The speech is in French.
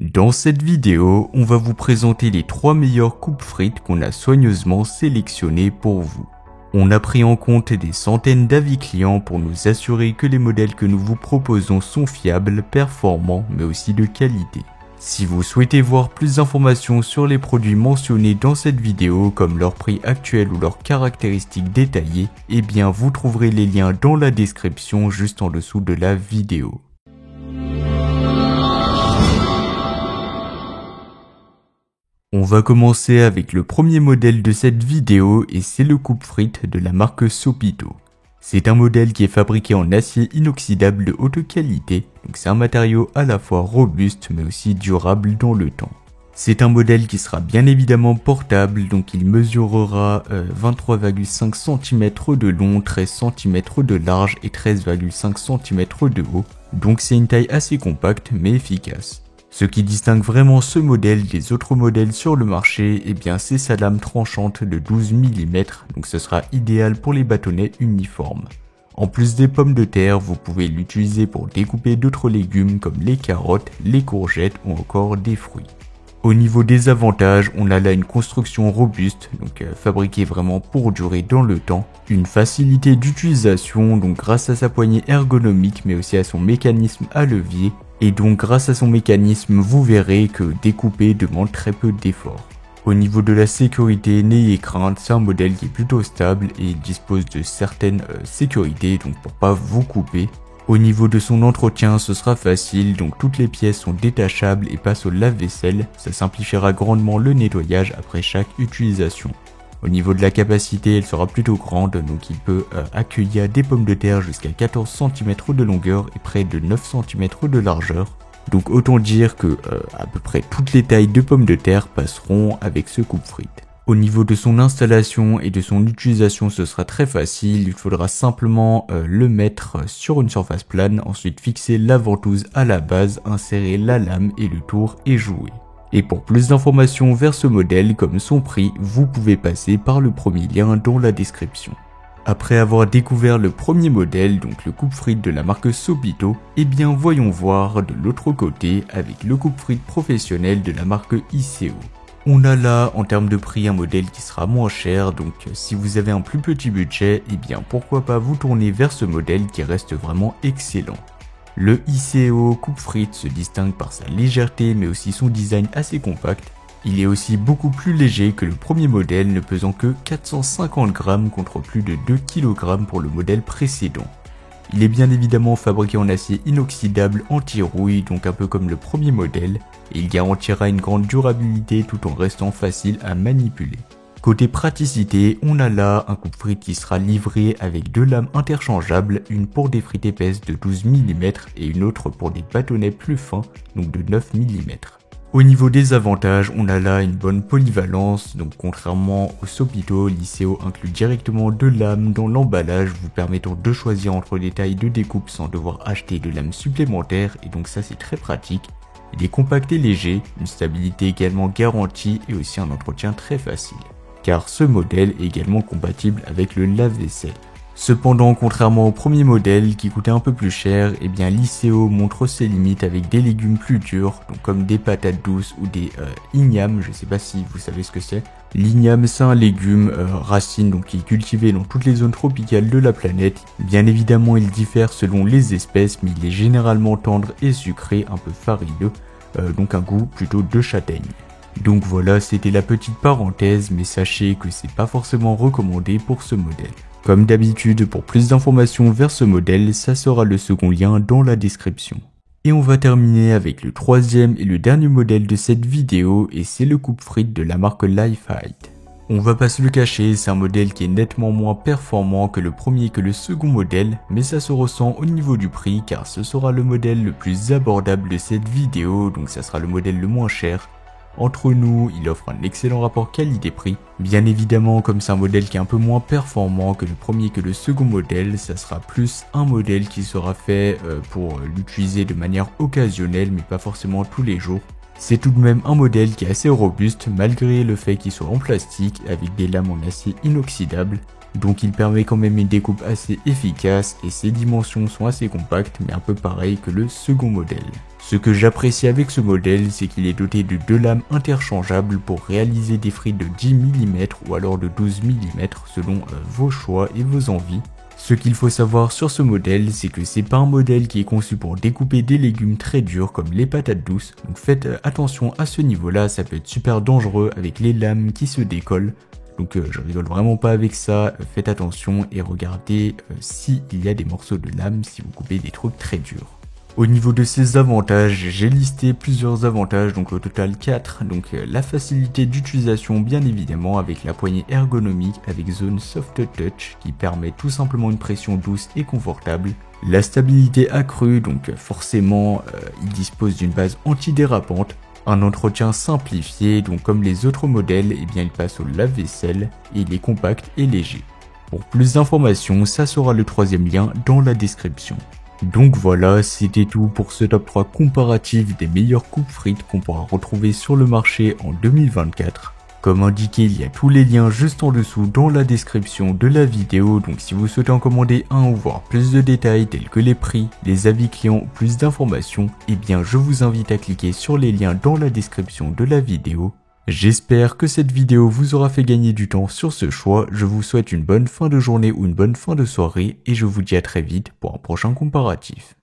Dans cette vidéo, on va vous présenter les 3 meilleures coupes frites qu'on a soigneusement sélectionnées pour vous. On a pris en compte des centaines d'avis clients pour nous assurer que les modèles que nous vous proposons sont fiables, performants, mais aussi de qualité. Si vous souhaitez voir plus d'informations sur les produits mentionnés dans cette vidéo, comme leur prix actuel ou leurs caractéristiques détaillées, eh bien vous trouverez les liens dans la description juste en dessous de la vidéo. On va commencer avec le premier modèle de cette vidéo et c'est le coupe-frites de la marque Sopito. C'est un modèle qui est fabriqué en acier inoxydable de haute qualité, donc c'est un matériau à la fois robuste mais aussi durable dans le temps. C'est un modèle qui sera bien évidemment portable, donc il mesurera 23,5 cm de long, 13 cm de large et 13,5 cm de haut, donc c'est une taille assez compacte mais efficace. Ce qui distingue vraiment ce modèle des autres modèles sur le marché, eh bien c'est sa lame tranchante de 12 mm, donc ce sera idéal pour les bâtonnets uniformes. En plus des pommes de terre, vous pouvez l'utiliser pour découper d'autres légumes comme les carottes, les courgettes ou encore des fruits. Au niveau des avantages, on a là une construction robuste, donc fabriquée vraiment pour durer dans le temps, une facilité d'utilisation, donc grâce à sa poignée ergonomique mais aussi à son mécanisme à levier, et donc grâce à son mécanisme, vous verrez que découper demande très peu d'efforts. Au niveau de la sécurité, n'ayez crainte, c'est un modèle qui est plutôt stable et il dispose de certaines sécurités, donc pour pas vous couper. Au niveau de son entretien, ce sera facile, donc toutes les pièces sont détachables et passent au lave-vaisselle, ça simplifiera grandement le nettoyage après chaque utilisation. Au niveau de la capacité, elle sera plutôt grande, donc il peut accueillir des pommes de terre jusqu'à 14 cm de longueur et près de 9 cm de largeur. Donc autant dire que à peu près toutes les tailles de pommes de terre passeront avec ce coupe-frites. Au niveau de son installation et de son utilisation, ce sera très facile, il faudra simplement le mettre sur une surface plane, ensuite fixer la ventouse à la base, insérer la lame et le tour est joué. Et pour plus d'informations vers ce modèle comme son prix, vous pouvez passer par le premier lien dans la description. Après avoir découvert le premier modèle, donc le coupe-frites de la marque Sopito, eh bien voyons voir de l'autre côté avec le coupe-frites professionnel de la marque ICO. On a là en termes de prix un modèle qui sera moins cher, donc si vous avez un plus petit budget, eh bien pourquoi pas vous tourner vers ce modèle qui reste vraiment excellent. Le ICO coupe-frites se distingue par sa légèreté mais aussi son design assez compact. Il est aussi beaucoup plus léger que le premier modèle ne pesant que 450 g contre plus de 2 kg pour le modèle précédent. Il est bien évidemment fabriqué en acier inoxydable anti-rouille, donc un peu comme le premier modèle, et il garantira une grande durabilité tout en restant facile à manipuler. Côté praticité, on a là un coupe-frites qui sera livré avec 2 lames interchangeables, une pour des frites épaisses de 12 mm et une autre pour des bâtonnets plus fins, donc de 9 mm. Au niveau des avantages, on a là une bonne polyvalence, donc contrairement au Sopito, l'ICO inclut directement 2 lames dans l'emballage, vous permettant de choisir entre des tailles de découpe sans devoir acheter de lames supplémentaires, et donc ça c'est très pratique. Il est compact et léger, une stabilité également garantie et aussi un entretien très facile, car ce modèle est également compatible avec le lave-vaisselle. Cependant, contrairement au premier modèle qui coûtait un peu plus cher, eh bien l'ICO montre ses limites avec des légumes plus durs, donc comme des patates douces ou des ignames, je sais pas si vous savez ce que c'est. L'igname c'est un légume racine donc qui est cultivé dans toutes les zones tropicales de la planète. Bien évidemment il diffère selon les espèces mais il est généralement tendre et sucré, un peu farineux, donc un goût plutôt de châtaigne. Donc voilà, c'était la petite parenthèse, mais sachez que c'est pas forcément recommandé pour ce modèle. Comme d'habitude, pour plus d'informations vers ce modèle, ça sera le second lien dans la description. Et on va terminer avec le troisième et le dernier modèle de cette vidéo, et c'est le coupe-frites de la marque Lifehide. On va pas se le cacher, c'est un modèle qui est nettement moins performant que le premier et que le second modèle, mais ça se ressent au niveau du prix car ce sera le modèle le plus abordable de cette vidéo, donc ça sera le modèle le moins cher. Entre nous, il offre un excellent rapport qualité-prix. Bien évidemment, comme c'est un modèle qui est un peu moins performant que le premier et que le second modèle, ça sera plus un modèle qui sera fait pour l'utiliser de manière occasionnelle, mais pas forcément tous les jours. C'est tout de même un modèle qui est assez robuste, malgré le fait qu'il soit en plastique, avec des lames en acier inoxydable. Donc il permet quand même une découpe assez efficace et ses dimensions sont assez compactes mais un peu pareil que le second modèle. Ce que j'apprécie avec ce modèle, c'est qu'il est doté de 2 lames interchangeables pour réaliser des frites de 10 mm ou alors de 12 mm selon vos choix et vos envies. Ce qu'il faut savoir sur ce modèle, c'est que c'est pas un modèle qui est conçu pour découper des légumes très durs comme les patates douces, donc faites attention à ce niveau-là, ça peut être super dangereux avec les lames qui se décollent. Donc je rigole vraiment pas avec ça, faites attention et regardez s'il y a des morceaux de lame si vous coupez des trucs très durs. Au niveau de ses avantages, j'ai listé plusieurs avantages, donc au total 4. Donc la facilité d'utilisation bien évidemment avec la poignée ergonomique avec zone soft touch qui permet tout simplement une pression douce et confortable. La stabilité accrue, donc forcément il dispose d'une base antidérapante. Un entretien simplifié, donc comme les autres modèles, eh bien il passe au lave-vaisselle et il est compact et léger. Pour plus d'informations, ça sera le 3e lien dans la description. Donc voilà, c'était tout pour ce top 3 comparatif des meilleures coupes frites qu'on pourra retrouver sur le marché en 2024. Comme indiqué, il y a tous les liens juste en dessous dans la description de la vidéo, donc si vous souhaitez en commander un ou voir plus de détails tels que les prix, les avis clients ou plus d'informations, eh bien je vous invite à cliquer sur les liens dans la description de la vidéo. J'espère que cette vidéo vous aura fait gagner du temps sur ce choix, je vous souhaite une bonne fin de journée ou une bonne fin de soirée et je vous dis à très vite pour un prochain comparatif.